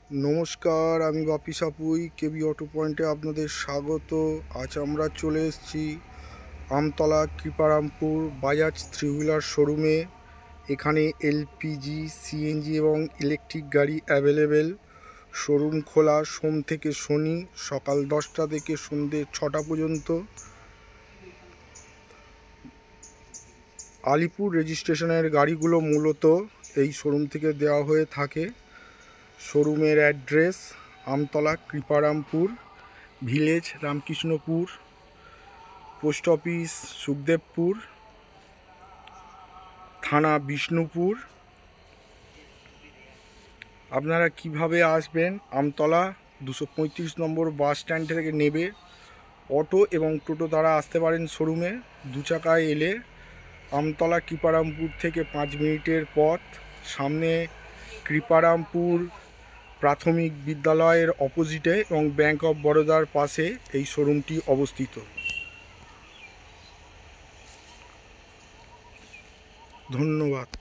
নমস্কার, আমি বাপি সাপুই, কেবি অটো পয়েন্টে আপনাদের স্বাগত। আজ আমরা চলে এসেছি আমতলা কৃপারামপুর বাজাজ থ্রি হুইলার শোরুমে। এখানে এলপিজি, সিএনজি এবং ইলেকট্রিক গাড়ি অ্যাভেলেবেল। শোরুম খোলা সোম থেকে শনি সকাল 10টা থেকে সন্ধ্যে 6টা পর্যন্ত। আলিপুর রেজিস্ট্রেশনের গাড়িগুলো মূলত এই শোরুম থেকে দেওয়া হয়ে থাকে। শোরুমের address Amtala Kriparampur, village Ramkrishnapur, post office Sukhdebpur, থানা বিষ্ণুপুর। আপনারা কিভাবে আসবেন? আমতলা 235 নম্বর বাস স্ট্যান্ড থেকে নেবে অটো এবং টোটো দ্বারা আসতে পারেন শোরুমে। দু চাকায় এলে আমতলা কৃপারামপুর থেকে 5 মিনিটের পথ। সামনে কৃপারামপুর প্রাথমিক বিদ্যালয়ের অপোজিটে এবং ব্যাংক অফ বরোদার পাশে এই শোরুমটি অবস্থিত। ধন্যবাদ।